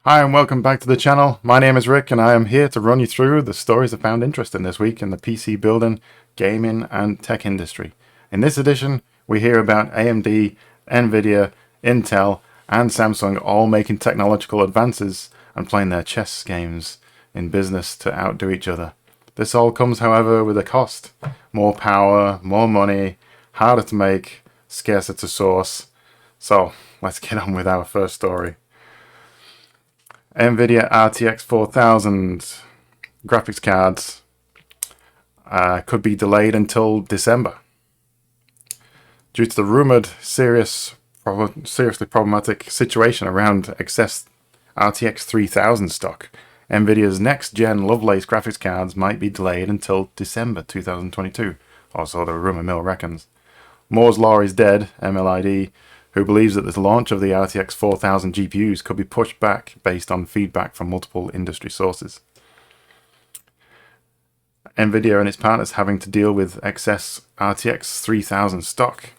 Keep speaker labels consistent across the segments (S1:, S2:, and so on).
S1: Hi and welcome back to the channel. My name is Rick and I am here to run you through the stories I found interesting this week in the PC building, gaming and tech industry. In this edition, we hear about AMD, NVIDIA, Intel and Samsung all making technological advances and playing their chess games in business to outdo each other. This all comes, however, with a cost. More power, more money, harder to make, scarcer to source. So let's get on with our first story. NVIDIA RTX 4000 graphics cards could be delayed until December due to the rumored seriously problematic situation around excess RTX 3000 stock. NVIDIA's next-gen Lovelace graphics cards might be delayed until December 2022, also the rumor mill reckons. Moore's Law is dead, MLID, who believes that the launch of the RTX 4000 GPUs could be pushed back based on feedback from multiple industry sources. NVIDIA and its partners having to deal with excess RTX 3000 stock.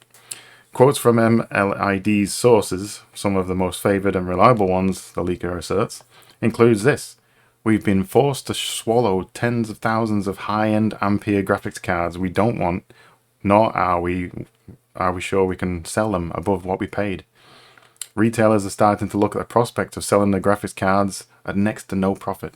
S1: Quotes from MLID's sources, some of the most favoured and reliable ones, the leaker asserts, includes this. We've been forced to swallow tens of thousands of high-end Ampere graphics cards we don't want, nor are we sure we can sell them above what we paid. Retailers are starting to look at the prospect of selling the graphics cards at next to no profit.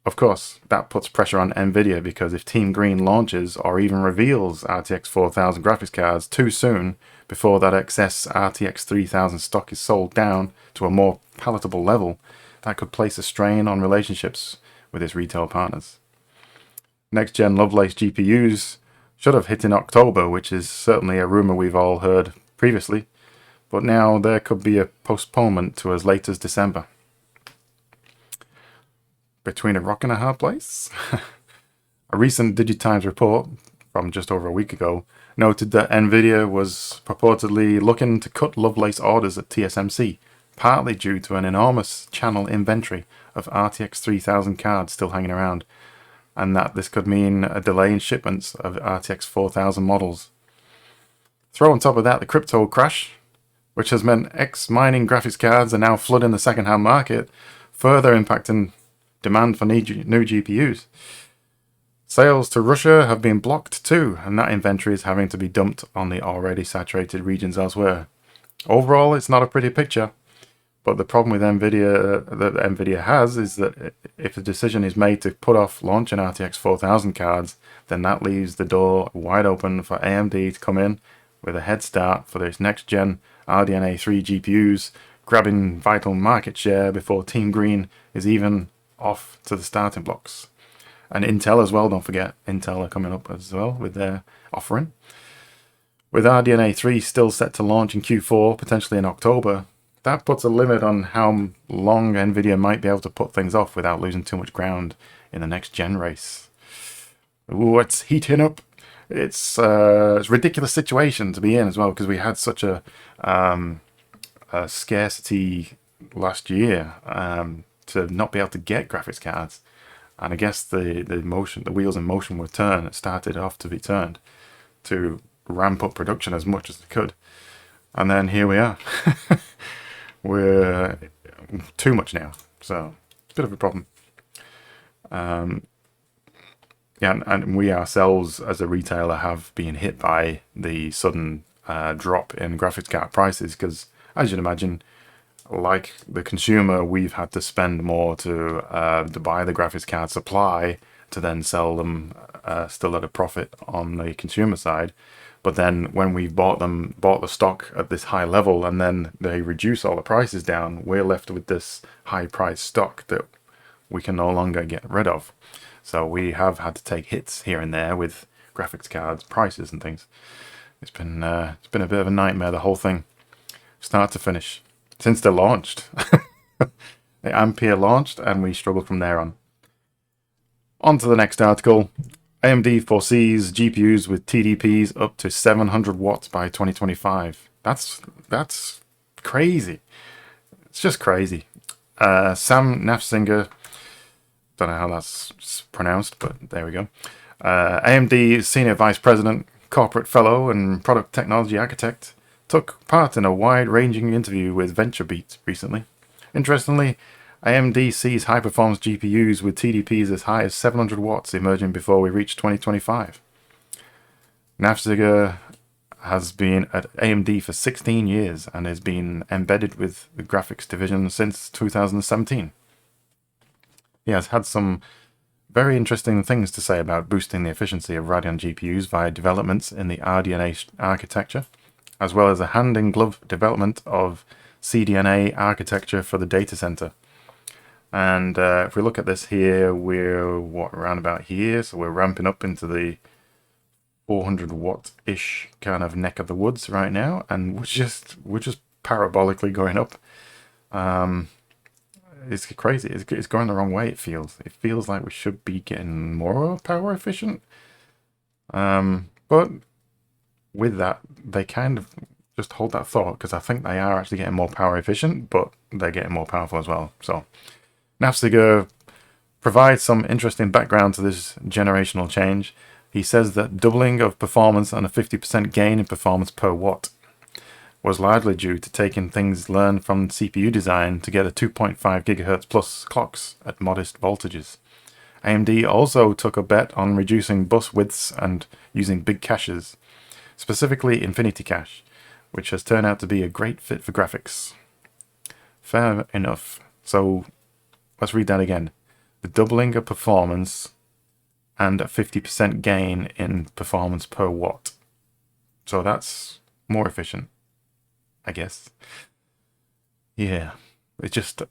S1: Of course, that puts pressure on NVIDIA because if Team Green launches or even reveals RTX 4000 graphics cards too soon before that excess RTX 3000 stock is sold down to a more palatable level, that could place a strain on relationships with its retail partners. Next-gen Lovelace GPUs should have hit in October, which is certainly a rumour we've all heard previously, but now there could be a postponement to as late as December. Between a rock and a hard place? A recent DigiTimes report from just over a week ago noted that NVIDIA was purportedly looking to cut Lovelace orders at TSMC, partly due to an enormous channel inventory of RTX 3000 cards still hanging around, and that this could mean a delay in shipments of RTX 4000 models. Throw on top of that the crypto crash, which has meant ex-mining graphics cards are now flooding the second-hand market, further impacting demand for new GPUs. Sales to Russia have been blocked too, and that inventory is having to be dumped on the already saturated regions elsewhere. Overall, it's not a pretty picture. But the problem with NVIDIA has is that if a decision is made to put off launching RTX 4000 cards, then that leaves the door wide open for AMD to come in with a head start for its next-gen RDNA 3 GPUs, grabbing vital market share before Team Green is even off to the starting blocks. And Intel as well, don't forget. Intel are coming up as well with their offering. With RDNA 3 still set to launch in Q4, potentially in October, that puts a limit on how long NVIDIA might be able to put things off without losing too much ground in the next gen race. Ooh, it's heating up. It's a ridiculous situation to be in as well, because we had such a scarcity last year to not be able to get graphics cards. And I guess the wheels in motion were turned. It started off to be turned to ramp up production as much as they could. And then here we are. We're too much now, so it's a bit of a problem. Yeah, and we ourselves as a retailer have been hit by the sudden drop in graphics card prices because, as you'd imagine, like the consumer, we've had to spend more to buy the graphics card supply to then sell them still at a profit on the consumer side. But then when we bought the stock at this high level and then they reduce all the prices down, we're left with this high price stock that we can no longer get rid of. So we have had to take hits here and there with graphics cards, prices and things. It's been a bit of a nightmare, the whole thing, start to finish, since they launched. The Ampere launched and we struggled from there on. On to the next article. AMD foresees GPUs with TDPs up to 700 watts by 2025. That's crazy. It's just crazy. Sam Nafziger, don't know how that's pronounced, but there we go. AMD Senior Vice President, Corporate Fellow, and Product Technology Architect, took part in a wide-ranging interview with VentureBeat recently. Interestingly, AMD sees high-performance GPUs with TDPs as high as 700 watts emerging before we reach 2025. Nafziger has been at AMD for 16 years and has been embedded with the graphics division since 2017. He has had some very interesting things to say about boosting the efficiency of Radeon GPUs via developments in the RDNA architecture, as well as a hand-in-glove development of CDNA architecture for the data center. And if we look at this here, we're around about here, so we're ramping up into the 400 watt-ish kind of neck of the woods right now, and we're just parabolically going up. It's crazy. It's going the wrong way. It feels like we should be getting more power efficient. But with that, they kind of just hold that thought, because I think they are actually getting more power efficient, but they're getting more powerful as well. So Nafziger provides some interesting background to this generational change. He says that doubling of performance and a 50% gain in performance per watt was largely due to taking things learned from CPU design to get a 2.5 GHz plus clocks at modest voltages. AMD also took a bet on reducing bus widths and using big caches, specifically Infinity Cache, which has turned out to be a great fit for graphics. Fair enough. So let's read that again. The doubling of performance and a 50% gain in performance per watt. So that's more efficient, I guess. Yeah, it just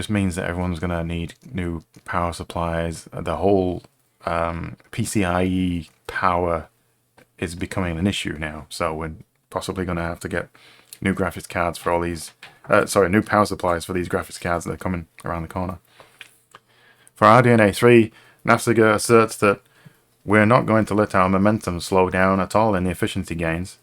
S1: means that everyone's gonna need new power supplies. The whole PCIe power is becoming an issue now, so we're possibly gonna have to get new graphics cards for all these. New power supplies for these graphics cards that are coming around the corner. For RDNA 3, Nafziger asserts that we're not going to let our momentum slow down at all in the efficiency gains.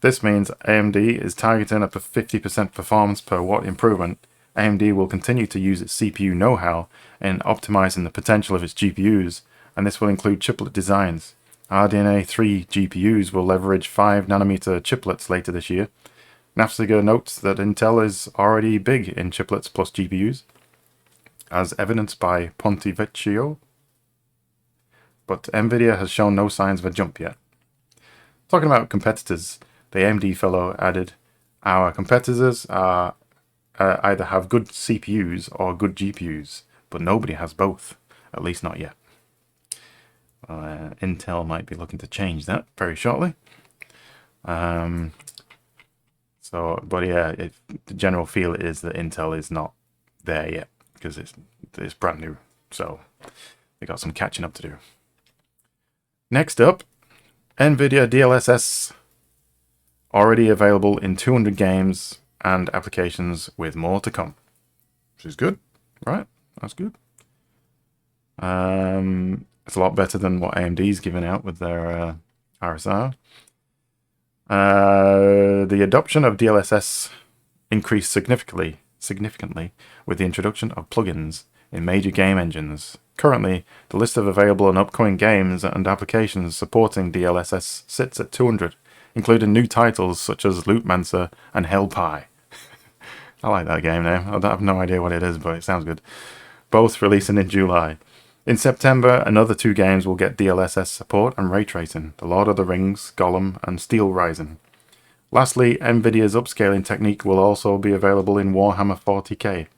S1: This means AMD is targeting a 50% performance per watt improvement. AMD will continue to use its CPU know-how in optimizing the potential of its GPUs, and this will include chiplet designs. RDNA 3 GPUs will leverage 5nm chiplets later this year. Nafziger notes that Intel is already big in chiplets plus GPUs, as evidenced by Pontivecchio, but NVIDIA has shown no signs of a jump yet. Talking about competitors, the AMD fellow added, our competitors either have good CPUs or good GPUs, but nobody has both, at least not yet. Intel might be looking to change that very shortly. But yeah, the general feel is that Intel is not there yet, because it's brand new, so they got some catching up to do. Next up, NVIDIA DLSS, already available in 200 games and applications with more to come, which is good, right? That's good. It's a lot better than what AMD's given out with their RSR. The adoption of DLSS increased significantly with the introduction of plugins in major game engines. Currently, the list of available and upcoming games and applications supporting DLSS sits at 200, including new titles such as Lootmancer and Hellpie. I like that game name. I have no idea what it is, but it sounds good. Both releasing in July. In September, another 2 games will get DLSS support and ray tracing: The Lord of the Rings, Gollum, and Steel Rising. Lastly, NVIDIA's upscaling technique will also be available in Warhammer 40k,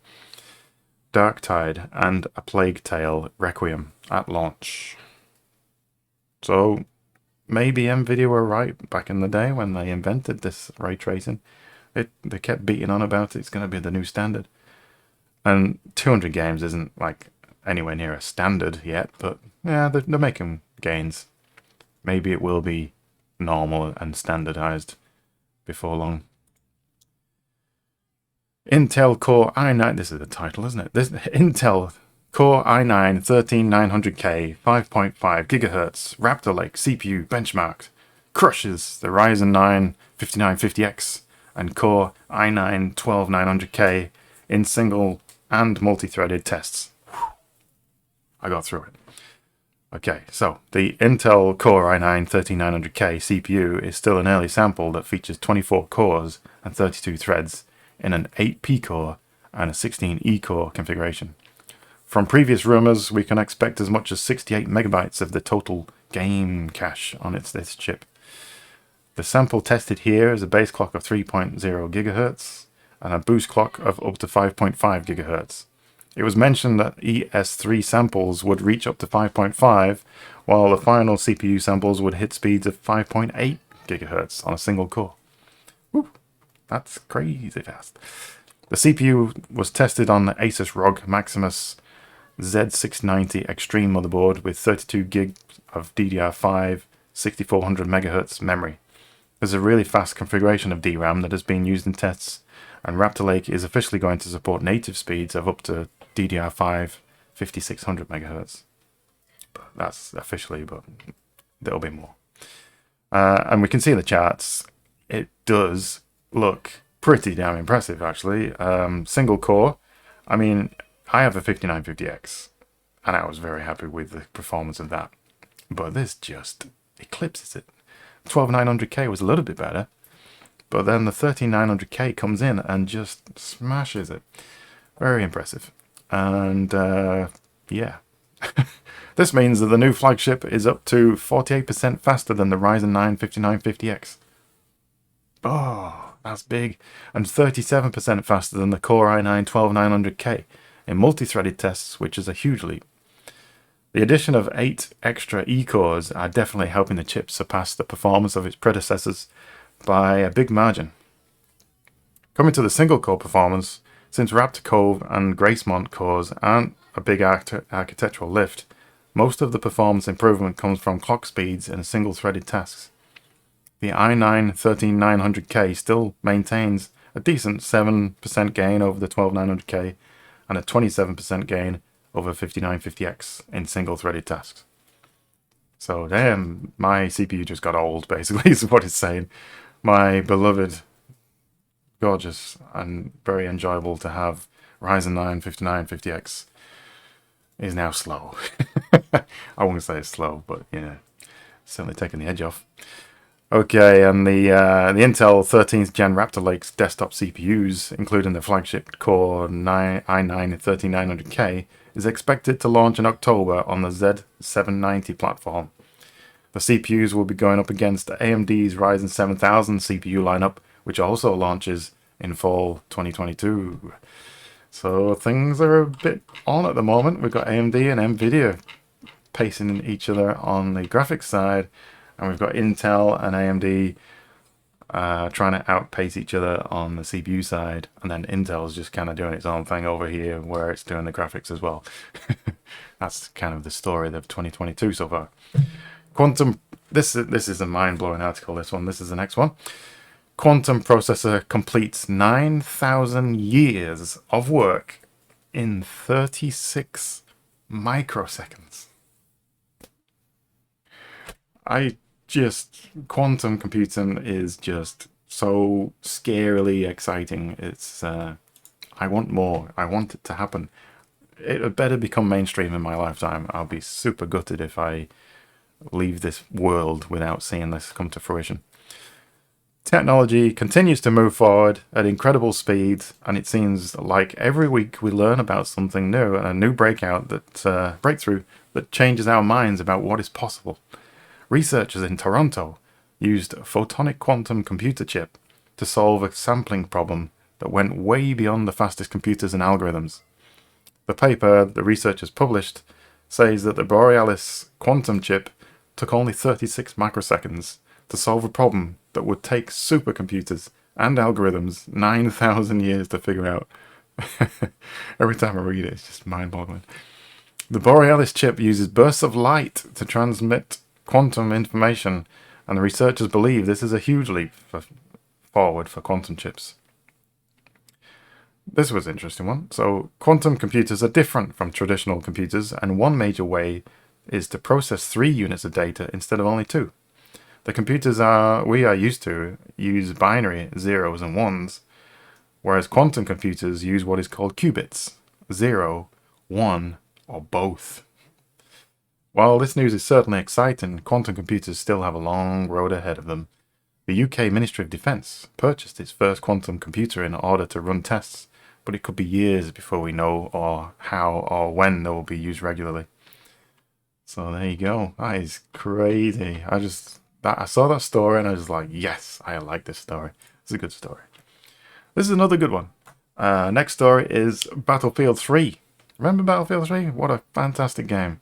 S1: Darktide, and A Plague Tale Requiem at launch. So maybe NVIDIA were right back in the day when they invented this ray tracing. They kept beating on about it's going to be the new standard. And 200 games isn't like anywhere near a standard yet, but yeah, they're making gains. Maybe it will be normal and standardized before long. Intel Core i9, this is the title, isn't it? Intel Core i9 13900K 5.5 GHz Raptor Lake CPU benchmarked crushes the Ryzen 9 5950X and Core i9 12900K in single and multi-threaded tests. I got through it. Okay, so the Intel Core i9 13900K CPU is still an early sample that features 24 cores and 32 threads in an 8P core and a 16E core configuration. From previous rumors, we can expect as much as 68 megabytes of the total game cache on this chip. The sample tested here is a base clock of 3.0 GHz and a boost clock of up to 5.5 GHz. It was mentioned that ES3 samples would reach up to 5.5, while the final CPU samples would hit speeds of 5.8 GHz on a single core. Woo, that's crazy fast. The CPU was tested on the Asus ROG Maximus Z690 Extreme motherboard with 32 GB of DDR5 6400 MHz memory. There's a really fast configuration of DRAM that has been used in tests, and Raptor Lake is officially going to support native speeds of up to DDR5 5600 MHz. That's officially, but there'll be more. And we can see in the charts, it does look pretty damn impressive, actually. Single core, I mean, I have a 5950X, and I was very happy with the performance of that. But this just eclipses it. 12900K was a little bit better, but then the 13900K comes in and just smashes it. Very impressive. And yeah, this means that the new flagship is up to 48% faster than the Ryzen 9 5950X. Oh, that's big. And 37% faster than the Core i9 12900K in multi-threaded tests, which is a huge leap. The addition of 8 extra E-cores are definitely helping the chip surpass the performance of its predecessors by a big margin. Coming to the single-core performance, since Raptor Cove and Gracemont cores aren't a big architectural lift, most of the performance improvement comes from clock speeds in single-threaded tasks. The i9 13900K still maintains a decent 7% gain over the 12900K and a 27% gain over 5950X in single-threaded tasks. So damn, my CPU just got old, basically, is what it's saying. My beloved, gorgeous, and very enjoyable to have Ryzen 9 5950X is now slow. I won't say it's slow, but you know, certainly taking the edge off. Okay, and the Intel 13th Gen Raptor Lake's desktop CPUs, including the flagship Core i9 13900K, is expected to launch in October on the Z790 platform. The CPUs will be going up against AMD's Ryzen 7000 CPU lineup, which also launches in fall 2022. So things are a bit on at the moment. We've got AMD and NVIDIA pacing each other on the graphics side, and we've got Intel and AMD trying to outpace each other on the CPU side, and then Intel's just kind of doing its own thing over here where it's doing the graphics as well. That's kind of the story of 2022 so far. Quantum, this is a mind-blowing article, this is the next one. Quantum processor completes 9,000 years of work in 36 microseconds. Quantum computing is just so scarily exciting. It's, I want more. I want it to happen. It better become mainstream in my lifetime. I'll be super gutted if I leave this world without seeing this come to fruition. Technology continues to move forward at incredible speeds, and it seems like every week we learn about something new and a new breakthrough that changes our minds about what is possible. Researchers in Toronto used a photonic quantum computer chip to solve a sampling problem that went way beyond the fastest computers and algorithms. The paper the researchers published says that the Borealis quantum chip took only 36 microseconds to solve a problem that would take supercomputers and algorithms 9,000 years to figure out. Every time I read it, it's just mind-boggling. The Borealis chip uses bursts of light to transmit quantum information, and the researchers believe this is a huge leap forward for quantum chips. This was an interesting one. So, quantum computers are different from traditional computers, and one major way is to process 3 units of data instead of only 2. The computers we are used to use binary zeros and ones, whereas quantum computers use what is called qubits, 0, 1, or both. While this news is certainly exciting, quantum computers still have a long road ahead of them. The UK Ministry of Defence purchased its first quantum computer in order to run tests but it could be years before we know or how or when they will be used regularly. So there you go. That is crazy. I saw that story and I was like, yes, I like this story. It's a good story. This is another good one. Next story is Battlefield 3. Remember Battlefield 3? What a fantastic game.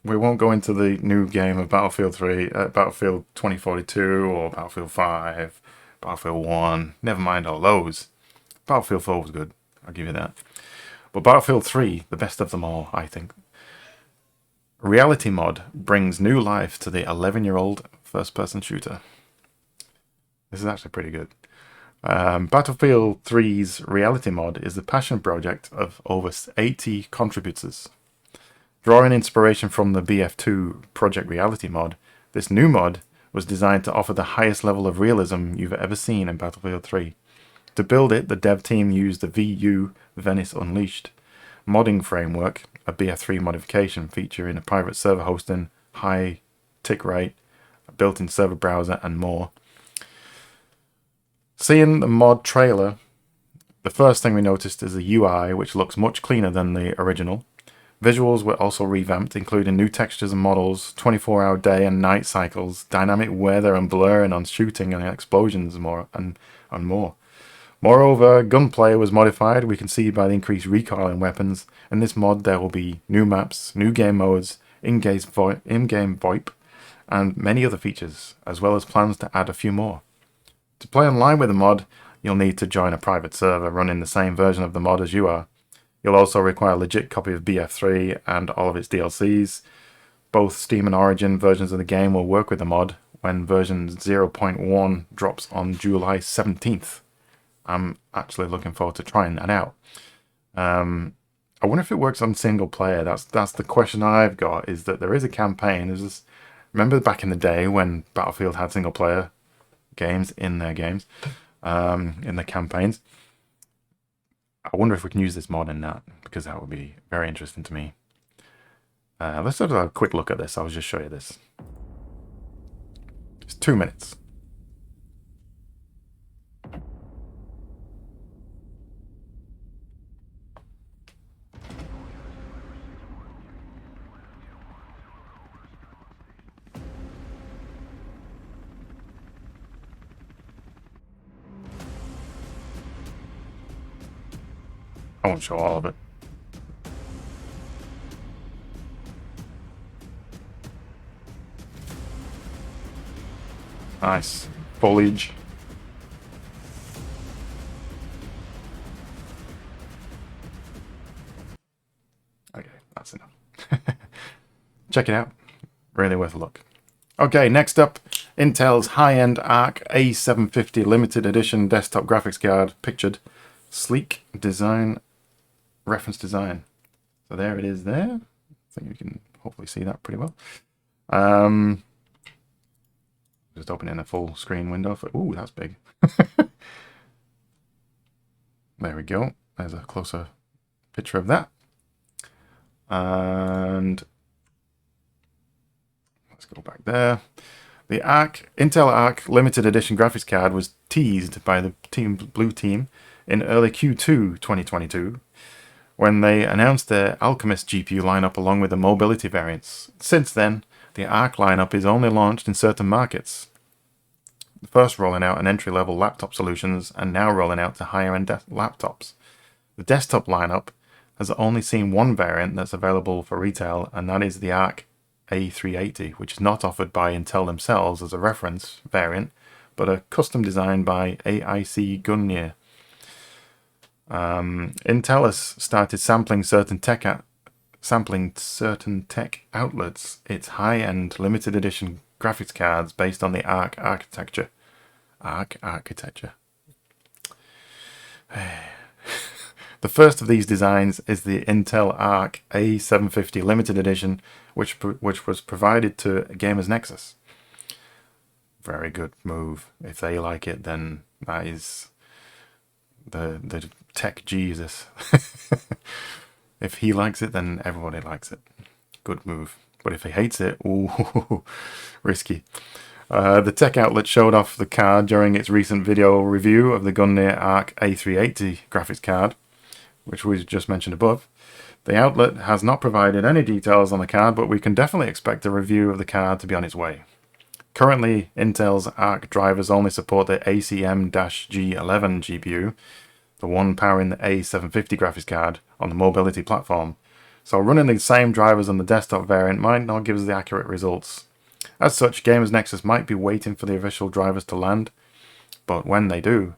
S1: We won't go into the new game of Battlefield 3, Battlefield 2042 or Battlefield 5, Battlefield 1. Never mind all those. Battlefield 4 was good. I'll give you that. But Battlefield 3, the best of them all, I think. Reality mod brings new life to the 11-year-old first-person shooter. This is actually pretty good. Battlefield 3's Reality mod is the passion project of over 80 contributors. Drawing inspiration from the BF2 Project Reality mod, this new mod was designed to offer the highest level of realism you've ever seen in Battlefield 3. To build it, the dev team used the VU Venice Unleashed modding framework, a BF3 modification featuring a private server hosting, high tick rate, a built-in server browser, and more. Seeing the mod trailer, the first thing we noticed is the UI, which looks much cleaner than the original. Visuals were also revamped, including new textures and models, 24-hour day and night cycles, dynamic weather and blurring on shooting and explosions, and more. Moreover, gunplay was modified. We can see by the increased recoil in weapons. In this mod, there will be new maps, new game modes, in-game VoIP, and many other features, as well as plans to add a few more. To play online with the mod, you'll need to join a private server running the same version of the mod as you are. You'll also require a legit copy of BF3 and all of its DLCs. Both Steam and Origin versions of the game will work with the mod when version 0.1 drops on July 17th. I'm actually looking forward to trying that out. I wonder if it works on single player. That's the question I've got, is that there is a campaign. Remember back in the day when Battlefield had single player games in their games, in the campaigns? I wonder if we can use this mod in that, because that would be very interesting to me. Let's have a quick look at this. I'll just show you this. It's 2 minutes. I won't show all of it. Nice. Foliage. Okay, that's enough. Check it out. Really worth a look. Okay, next up, Intel's high-end Arc A750 limited edition desktop graphics card, pictured. Sleek design, reference design. So there it is there. I think you can hopefully see that pretty well. Just opening a full screen window. Ooh, that's big. There we go. There's a closer picture of that. And let's go back there. The Intel Arc limited edition graphics card was teased by the Blue Team in early Q2 2022 when they announced their Alchemist GPU lineup along with the mobility variants. Since then, the Arc lineup is only launched in certain markets, first rolling out an entry-level laptop solutions and now rolling out to higher-end laptops. The desktop lineup has only seen one variant that's available for retail, and that is the Arc A380, which is not offered by Intel themselves as a reference variant, but a custom design by AIC Gunnier. Intel has started sampling certain tech outlets its high-end limited edition graphics cards based on the Arc architecture. Arc architecture. The first of these designs is the Intel Arc A750 limited edition, which was provided to Gamers Nexus. Very good move. If they like it, then that is the tech Jesus. If he likes it, then everybody likes it. Good move. But if he hates it, ooh, risky. The tech outlet showed off the card during its recent video review of the Gunneer Arc A380 graphics card, which we just mentioned above. The outlet has not provided any details on the card, but we can definitely expect a review of the card to be on its way. Currently, Intel's Arc drivers only support the ACM-G11 GPU, the one powering the A750 graphics card on the mobility platform, so running the same drivers on the desktop variant might not give us the accurate results. As such, Gamers Nexus might be waiting for the official drivers to land, but when they do,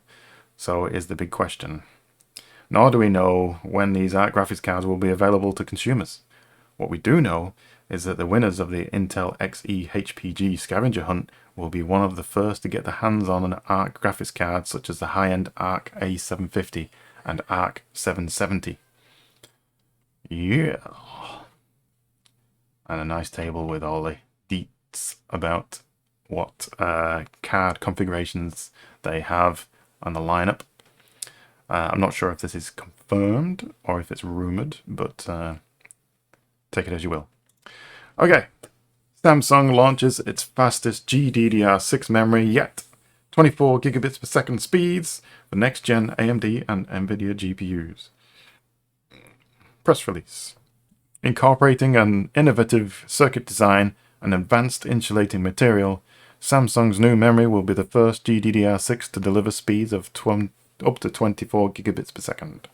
S1: so is the big question. Nor do we know when these Arc graphics cards will be available to consumers. What we do know is that the winners of the Intel Xe HPG scavenger hunt will be one of the first to get their hands on an Arc graphics card such as the high-end Arc A750 and Arc 770. Yeah. And a nice table with all the deets about what card configurations they have on the lineup. I'm not sure if this is confirmed or if it's rumored, but take it as you will. Okay, Samsung launches its fastest GDDR6 memory yet, 24 gigabits per second speeds for next-gen AMD and NVIDIA GPUs. Press release. Incorporating an innovative circuit design and advanced insulating material, Samsung's new memory will be the first GDDR6 to deliver speeds of up to 24 gigabits per second.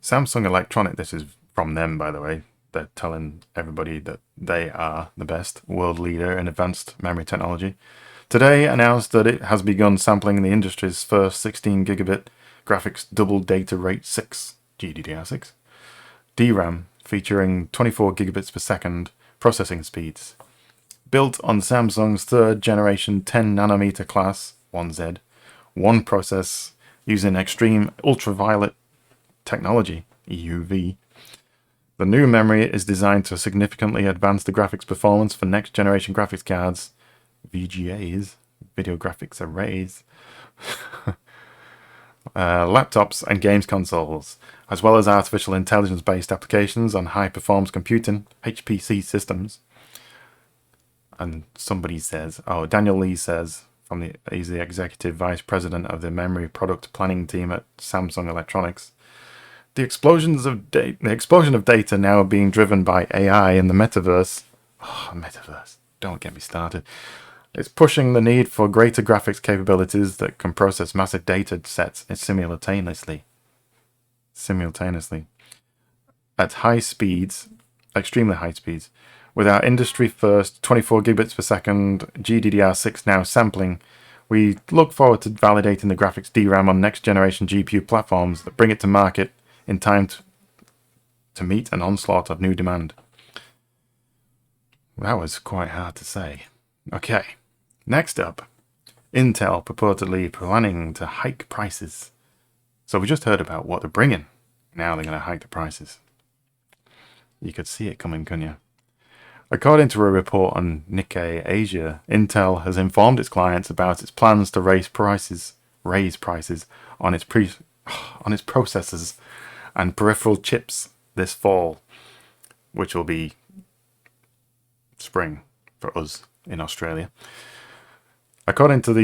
S1: Samsung Electronics, this is from them by the way, they're telling everybody that they are the best world leader in advanced memory technology, today announced that it has begun sampling the industry's first 16 gigabit graphics double data rate 6 GDDR6 DRAM featuring 24 gigabits per second processing speeds. Built on Samsung's third generation 10 nanometer class 1Z, one process using extreme ultraviolet technology, EUV. The new memory is designed to significantly advance the graphics performance for next generation graphics cards, VGAs, video graphics arrays, laptops and games consoles, as well as artificial intelligence based applications on high performance computing, HPC systems. And somebody says, Daniel Lee says, he's the executive vice president of the memory product planning team at Samsung Electronics. The explosion of data now being driven by AI in the metaverse. Metaverse, don't get me started. It's pushing the need for greater graphics capabilities that can process massive data sets simultaneously. At high speeds, extremely high speeds. With our industry-first 24 gigabits per second GDDR6 now sampling, we look forward to validating the graphics DRAM on next-generation GPU platforms that bring it to market in time to meet an onslaught of new demand. That was quite hard to say. Okay, next up, Intel purportedly planning to hike prices. So we just heard about what they're bringing. Now they're going to hike the prices. You could see it coming, couldn't you? According to a report on Nikkei Asia, Intel has informed its clients about its plans to raise prices on its processors and peripheral chips this fall, which will be spring for us in Australia. According to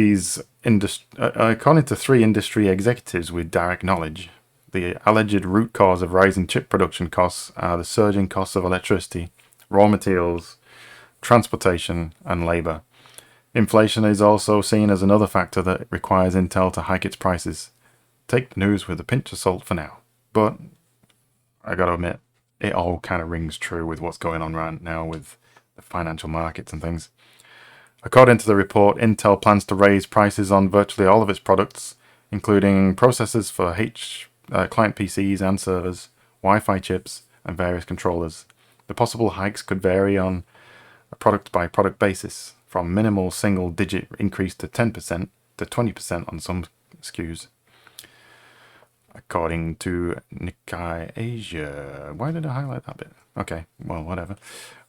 S1: three industry executives with direct knowledge, the alleged root cause of rising chip production costs are the surging costs of electricity, raw materials, transportation, and labor. Inflation is also seen as another factor that requires Intel to hike its prices. Take the news with a pinch of salt for now, but I gotta admit, it all kind of rings true with what's going on right now with the financial markets and things. According to the report, Intel plans to raise prices on virtually all of its products, including processors for client PCs and servers, Wi-Fi chips, and various controllers. The possible hikes could vary on a product-by-product basis, from minimal single-digit increase to 10% to 20% on some SKUs. According to Nikkei Asia. Why did I highlight that bit? Okay, well, whatever.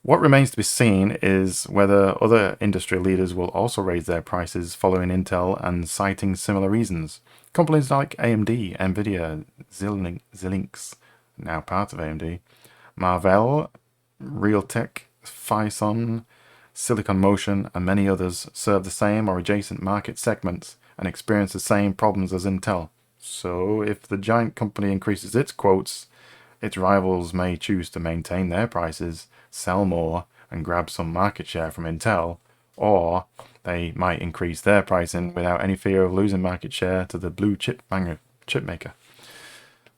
S1: What remains to be seen is whether other industry leaders will also raise their prices following Intel and citing similar reasons. Companies like AMD, NVIDIA, Xilinx, now part of AMD, Marvell, Realtek, Phison, Silicon Motion, and many others serve the same or adjacent market segments and experience the same problems as Intel. So if the giant company increases its quotes, its rivals may choose to maintain their prices, sell more, and grab some market share from Intel, or they might increase their pricing without any fear of losing market share to the blue chip maker.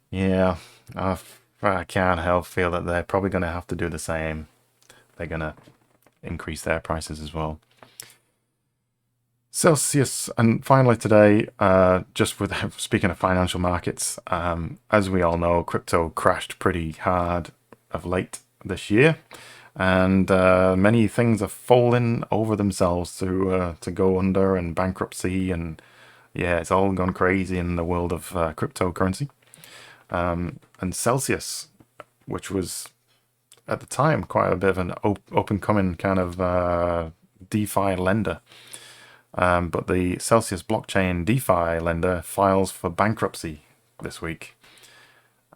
S1: Yeah, I can't help feel that they're probably going to have to do the same. They're going to increase their prices as well. Celsius, and finally today, just with speaking of financial markets, as we all know, crypto crashed pretty hard of late this year, and many things are falling over themselves to go under, and bankruptcy, and yeah, it's all gone crazy in the world of cryptocurrency. And Celsius, which was at the time quite a bit of an up-and-coming kind of DeFi lender. But the Celsius blockchain DeFi lender files for bankruptcy this week.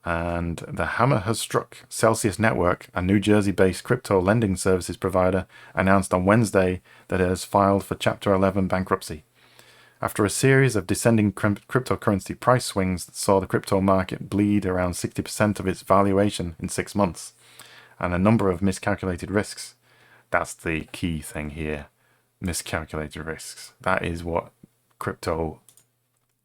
S1: And the hammer has struck. Celsius Network, a New Jersey-based crypto lending services provider, announced on Wednesday that it has filed for Chapter 11 bankruptcy. After a series of descending cryptocurrency price swings that saw the crypto market bleed around 60% of its valuation in 6 months, and a number of miscalculated risks. That's the key thing here. Miscalculated risks. That is what crypto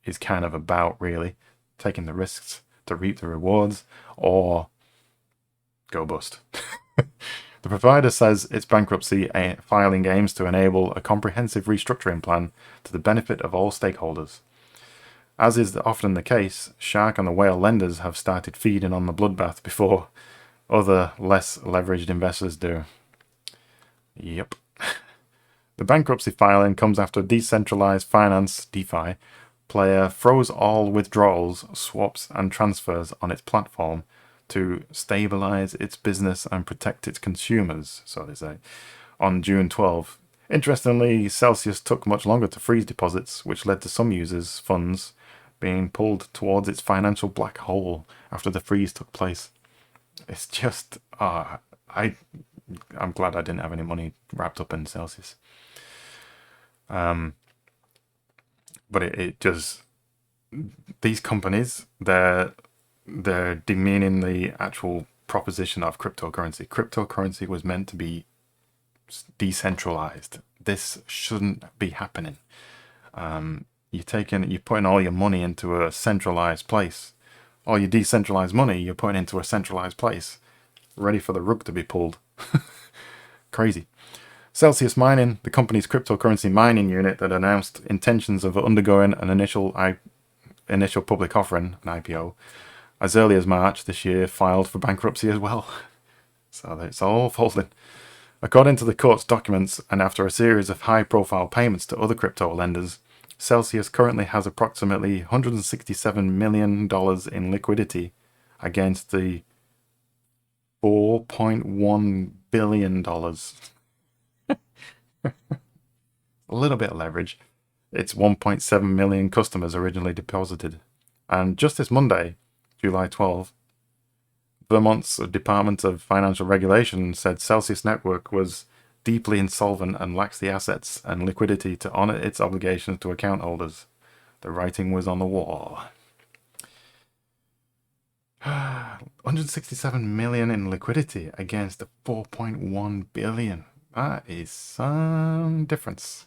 S1: is kind of about, really. Taking the risks to reap the rewards, or go bust. The provider says its bankruptcy filing aims to enable a comprehensive restructuring plan to the benefit of all stakeholders. As is often the case, shark and the whale lenders have started feeding on the bloodbath before other, less leveraged investors do. Yep. The bankruptcy filing comes after a decentralized finance, DeFi, player froze all withdrawals, swaps, and transfers on its platform to stabilize its business and protect its consumers, so they say, on June 12. Interestingly, Celsius took much longer to freeze deposits, which led to some users' funds being pulled towards its financial black hole after the freeze took place. It's just, I'm glad I didn't have any money wrapped up in Celsius. But it just, these companies, they're demeaning the actual proposition of cryptocurrency. Cryptocurrency was meant to be decentralized. This shouldn't be happening. You're putting all your money into a centralized place. All your decentralized money, you're putting into a centralized place, ready for the rug to be pulled. Crazy. Celsius Mining, the company's cryptocurrency mining unit that announced intentions of undergoing an initial public offering, an IPO, as early as March this year, filed for bankruptcy as well. So it's all folding. According to the court's documents, and after a series of high-profile payments to other crypto lenders, Celsius currently has approximately $167 million in liquidity against the $4.1 billion. A little bit of leverage. Its 1.7 million customers originally deposited. And just this Monday, July 12, Vermont's Department of Financial Regulation said Celsius Network was deeply insolvent and lacks the assets and liquidity to honor its obligations to account holders. The writing was on the wall. 167 million in liquidity against the 4.1 billion. That is some difference.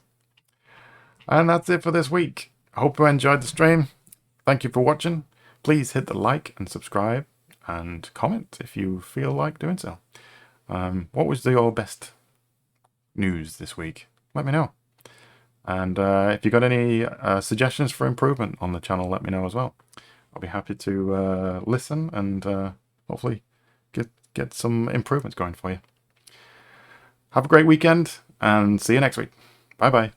S1: And that's it for this week. I hope you enjoyed the stream. Thank you for watching. Please hit the like and subscribe and comment if you feel like doing so. What was your best news this week? Let me know. And if you got any suggestions for improvement on the channel, let me know as well. I'll be happy to listen and hopefully get some improvements going for you. Have a great weekend and see you next week. Bye bye.